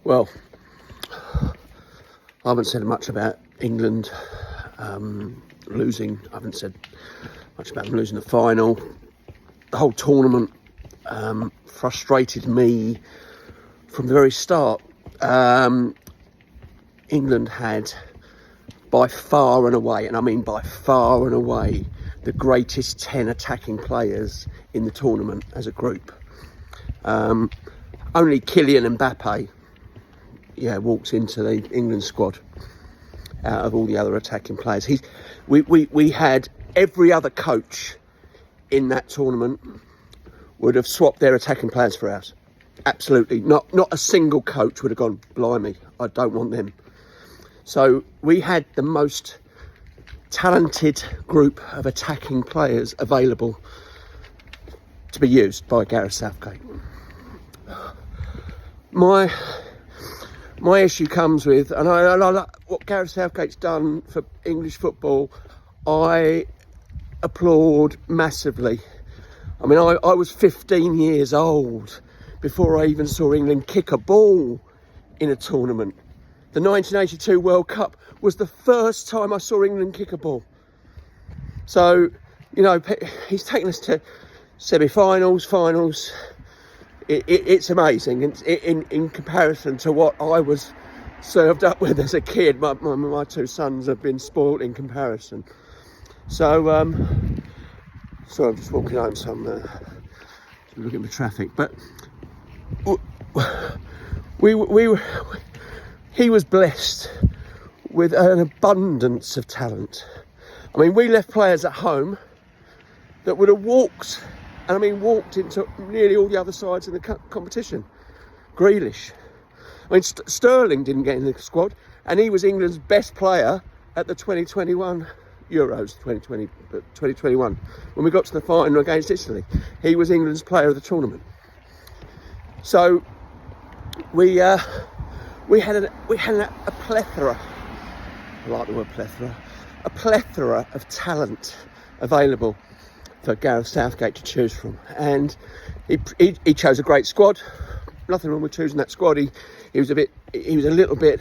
Well, I haven't said much about England losing. I haven't said much about them losing the final. The whole tournament frustrated me from the very start. England had by far and away, and I mean by far and away, the greatest 10 attacking players in the tournament as a group. Only Kylian Mbappe walked into the England squad out of all the other attacking players. We had every other coach in that tournament would have swapped their attacking players for ours. Absolutely. Not a single coach would have gone, blimey, I don't want them. So we had the most talented group of attacking players available to be used by Gareth Southgate. My issue comes with, and I like what Gareth Southgate's done for English football. I applaud massively. I mean, I was 15 years old before I even saw England kick a ball in a tournament. The 1982 World Cup was the first time I saw England kick a ball. So, he's taken us to semi-finals, finals. It's amazing in comparison to what I was served up with as a kid. My two sons have been spoilt in comparison. So, sorry, I'm just walking home, so I'm looking for traffic. But he was blessed with an abundance of talent. I mean, we left players at home that would have walked into nearly all the other sides in the competition. Grealish. I mean, Sterling didn't get in the squad, and he was England's best player at the 2021 Euros, 2021. When we got to the final against Italy, he was England's player of the tournament. So we had a plethora. I like the word plethora. A plethora of talent available for Gareth Southgate to choose from, and he chose a great squad. Nothing wrong with choosing that squad. He was a little bit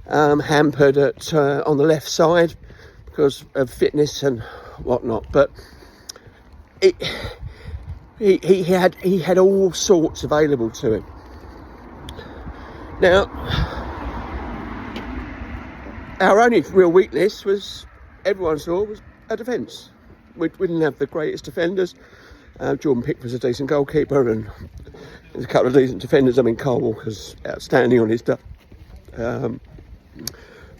hampered on the left side because of fitness and whatnot, but he had all sorts available to him. Now, our only real weakness everyone saw was a defence. We didn't have the greatest defenders. Jordan Pickford's a decent goalkeeper, and there's a couple of decent defenders. I mean, Carl Walker's outstanding on his day.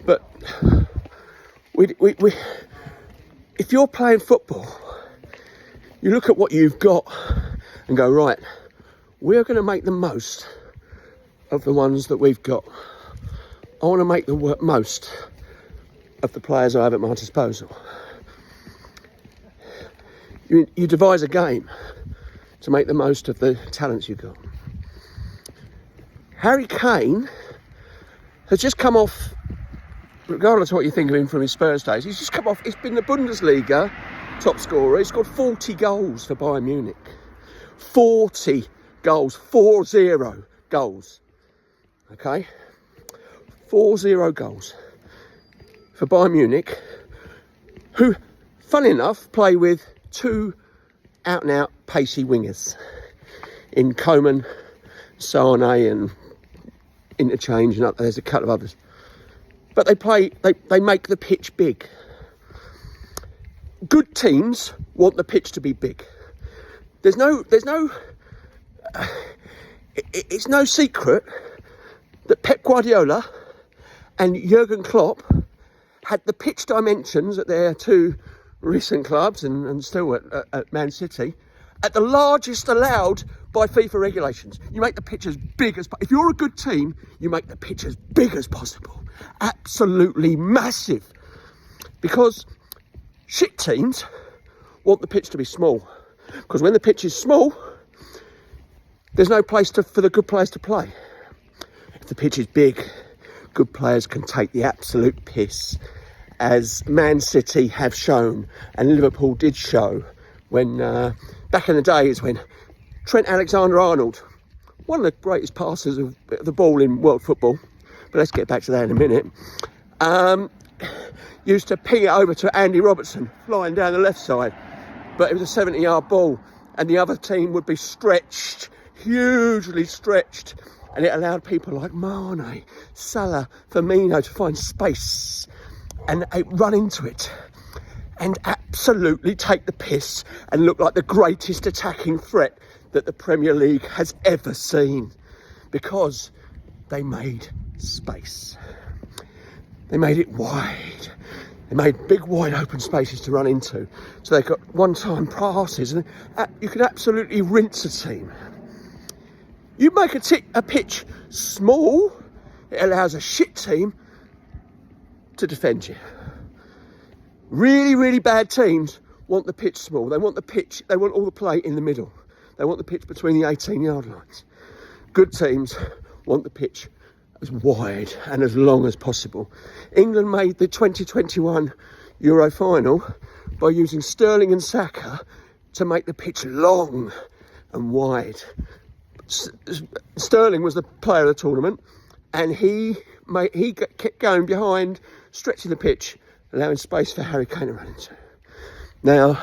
But if you're playing football, you look at what you've got and go, right, we're going to make the most of the ones that we've got. I want to make the most of the players I have at my disposal. You devise a game to make the most of the talents you've got. Harry Kane has just come off, regardless of what you think of him from his Spurs days, he's just come off, he's been the Bundesliga top scorer. He's scored 40 goals for Bayern Munich. 40 goals, 40 goals. Okay? 40 goals for Bayern Munich, who, funny enough, play with two out-and-out pacey wingers in Coman, Sane, and interchange, and there's a couple of others. But they make the pitch big. Good teams want the pitch to be big. It's no secret that Pep Guardiola and Jurgen Klopp had the pitch dimensions at their two recent clubs and still at Man City at the largest allowed by FIFA regulations. You make the pitch as big as... If you're a good team, you make the pitch as big as possible. Absolutely massive. Because shit teams want the pitch to be small. Because when the pitch is small, there's no place for the good players to play. If the pitch is big, good players can take the absolute piss, as Man City have shown and Liverpool did show when back in the days when Trent Alexander-Arnold one of the greatest passers of the ball in world football, but let's get back to that in a minute, used to ping it over to Andy Robertson, flying down the left side. But it was a 70-yard ball, and the other team would be stretched, hugely stretched, and it allowed people like Mane, Salah, Firmino to find space and run into it and absolutely take the piss and look like the greatest attacking threat that the Premier League has ever seen, because they made space. They made it wide. They made big, wide open spaces to run into. So they got one-time passes, and you could absolutely rinse a team. You make a pitch small, it allows a shit team to defend you. Really, really bad teams want the pitch small. They want the pitch, they want all the play in the middle. They want the pitch between the 18-yard lines. Good teams want the pitch as wide and as long as possible. England made the 2021 Euro final by using Sterling and Saka to make the pitch long and wide. Sterling was the player of the tournament, and he kept going behind, stretching the pitch, allowing space for Harry Kane to run into. Now,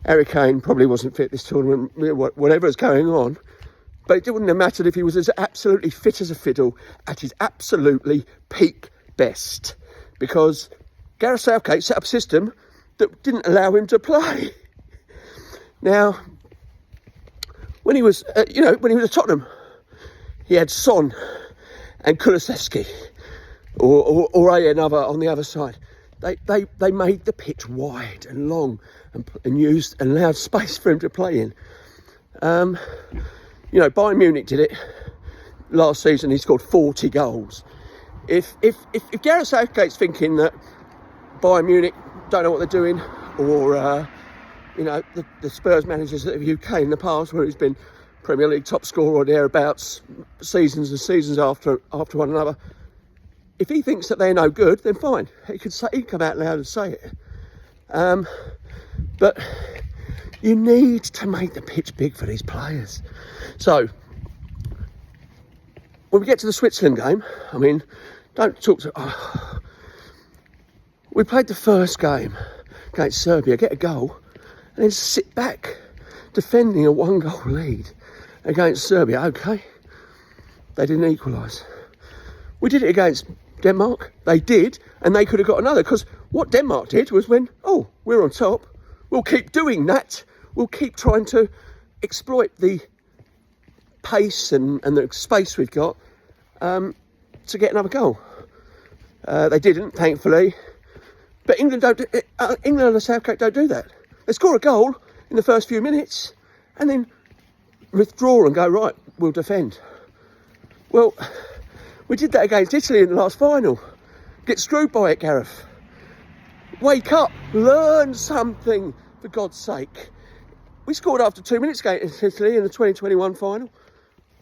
Harry Kane probably wasn't fit this tournament, whatever is going on, but it wouldn't have mattered if he was as absolutely fit as a fiddle at his absolutely peak best, because Gareth Southgate set up a system that didn't allow him to play. Now, when he was at Tottenham, he had Son and Kulusevski, or another on the other side. They made the pitch wide and long and used and allowed space for him to play in. Bayern Munich did it last season. He scored 40 goals. If Gareth Southgate's thinking that Bayern Munich don't know what they're doing, or the Spurs managers of the UK in the past, where he's been Premier League top scorer or thereabouts, seasons and seasons after one another, if he thinks that they're no good, then fine. He'd come out loud and say it. But you need to make the pitch big for these players. So, when we get to the Switzerland game, I mean, don't talk to... we played the first game against Serbia, get a goal, and then sit back, defending a 1-goal lead against Serbia. Okay, they didn't equalise. We did it against Denmark. They did, and they could have got another, because what Denmark did was we're on top, we'll keep doing that, we'll keep trying to exploit the pace and the space we've got to get another goal. They didn't, thankfully, but England and Southgate don't do that. They score a goal in the first few minutes and then withdraw and go, right, we'll defend. Well, we did that against Italy in the last final. Get screwed by it, Gareth. Wake up, learn something, for God's sake. We scored after 2 minutes against Italy in the 2021 final.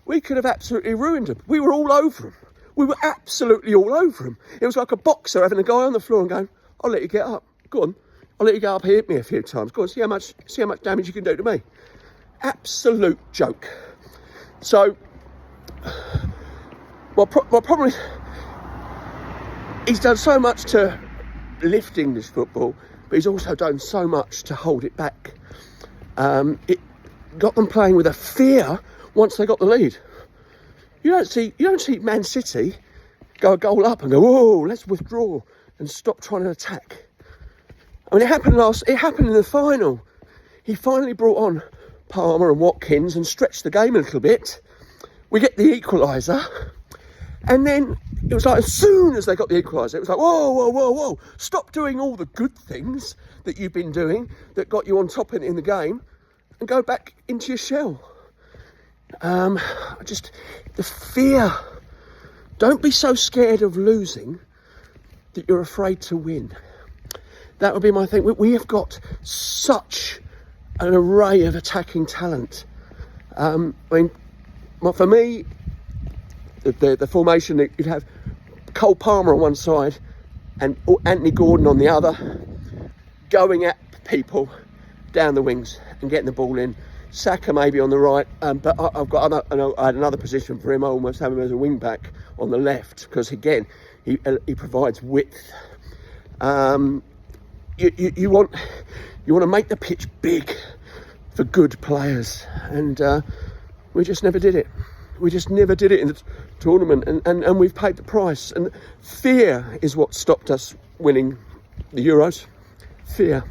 We could have absolutely ruined them. We were all over them. We were absolutely all over them. It was like a boxer having a guy on the floor and going, I'll let you get up. Go on. I'll let you get up here, hit me a few times. Go on, see how much damage you can do to me. Absolute joke. So, my problem is, he's done so much to lift English football, but he's also done so much to hold it back. It got them playing with a fear once they got the lead. You don't see Man City go a goal up and go, whoa, let's withdraw and stop trying to attack. I mean, it happened in the final. He finally brought on Palmer and Watkins and stretched the game a little bit. We get the equaliser, and then it was like, as soon as they got the equaliser, it was like, whoa, stop doing all the good things that you've been doing that got you on top in the game, and go back into your shell. The fear. Don't be so scared of losing that you're afraid to win. That would be my thing. We have got such an array of attacking talent. For me, the formation that you'd have Cole Palmer on one side and Anthony Gordon on the other, going at people down the wings and getting the ball in. Saka maybe on the right, but I had another position for him. I almost have him as a wing back on the left because again he provides width. You want to make the pitch big for good players, and we just never did it. We just never did it in the tournament, and we've paid the price. And fear is what stopped us winning the Euros. Fear.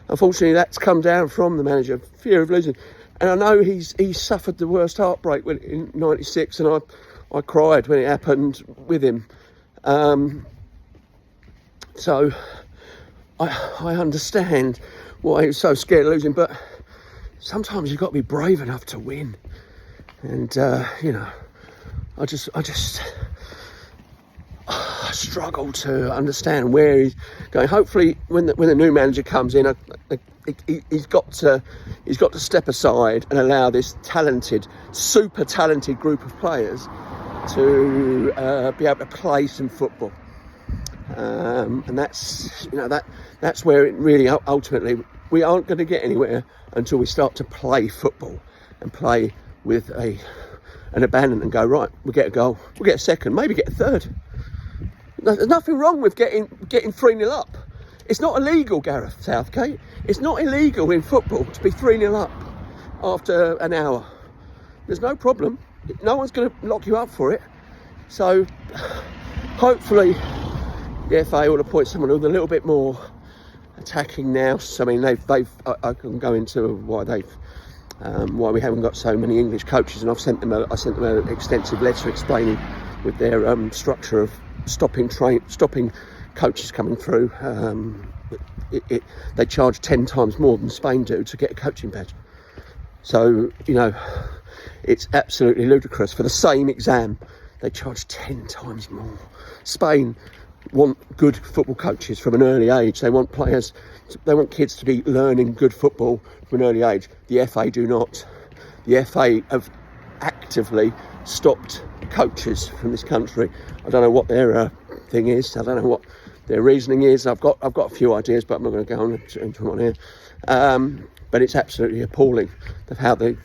Unfortunately, that's come down from the manager. Fear of losing. And I know he suffered the worst heartbreak in '96, and I cried when it happened with him. So I understand why he was so scared of losing, but sometimes you've got to be brave enough to win. And I I struggle to understand where he's going. Hopefully, when the new manager comes in, he's got to step aside and allow this super talented group of players to be able to play some football. And that's where it really ultimately we aren't going to get anywhere until we start to play football and play with an abandon and go, right, we'll get a goal, we'll get a second, maybe get a third. There's nothing wrong with getting 3-0 up. It's not illegal, Gareth Southgate. It's not illegal in football to be 3-0 up after an hour. There's no problem. No one's going to lock you up for it. So hopefully the FA will appoint someone with a little bit more attacking now. I mean, I can go into why we haven't got so many English coaches, and I sent them an extensive letter explaining with their structure of stopping coaches coming through. They charge 10 times more than Spain do to get a coaching badge. So it's absolutely ludicrous. For the same exam, they charge 10 times more. Spain want good football coaches from an early age. They want kids to be learning good football from an early age. The FA do not. The FA have actively stopped coaches from this country. I don't know what their thing is. I don't know what their reasoning is. I've got a few ideas, but I'm not going to go on into them on here. But it's absolutely appalling of how they've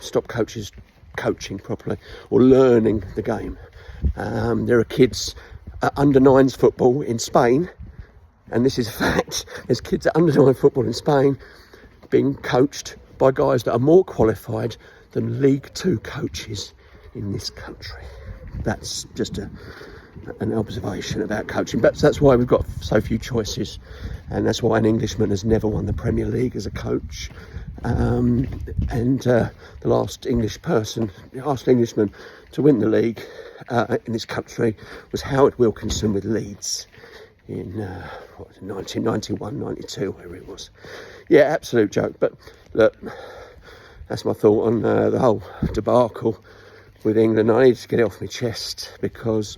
stopped coaches coaching properly or learning the game. There are kids at under 9s football in Spain, and this is a fact. There's kids at under 9 football in Spain being coached by guys that are more qualified than League 2 coaches in this country. That's just an observation about coaching, but that's why we've got so few choices, and that's why an Englishman has never won the Premier League as a coach. The last Englishman to win the league in this country was Howard Wilkinson with Leeds in 1991, 92, wherever it was. Yeah, absolute joke. But look, that's my thought on the whole debacle with England. I need to get it off my chest because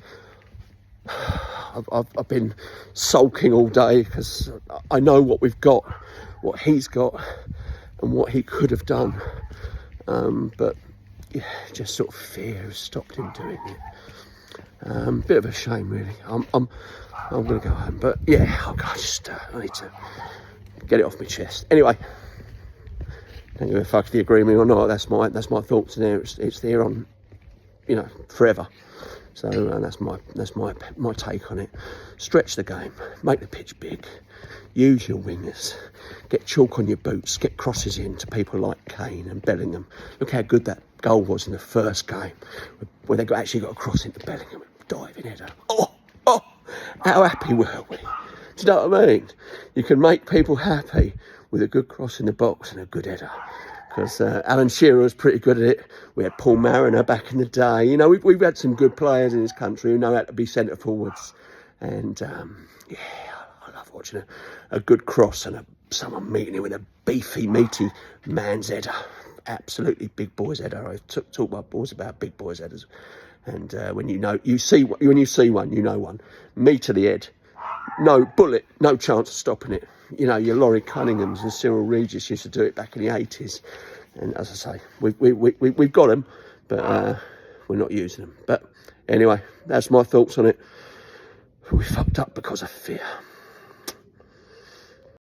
I've been sulking all day because I know what we've got, what he's got, and what he could have done. But yeah, just sort of fear has stopped him doing it. Bit of a shame, really. I'm going to go home, but yeah, I need to get it off my chest. Anyway, don't give a fuck if you agree with me or not. That's my thoughts in there. It's there on, forever. So that's my take on it. Stretch the game, make the pitch big, use your wingers, get chalk on your boots, get crosses in to people like Kane and Bellingham. Look how good that goal was in the first game, where they actually got a cross into Bellingham, diving header. Oh, how happy were we? Do you know what I mean? You can make people happy with a good cross in the box and a good header. Because Alan Shearer was pretty good at it. We had Paul Mariner back in the day. We've had some good players in this country who know how to be centre forwards. And I love watching a good cross and someone meeting it with a beefy, meaty man's header. Absolutely big boys header. I talk my boys about big boys headers. And when you see one, you know one. Me to the head. No bullet, no chance of stopping it. Your Laurie Cunninghams and Cyril Regis used to do it back in the 80s. And as I say, we've got them, but we're not using them. But anyway, that's my thoughts on it. We fucked up because of fear.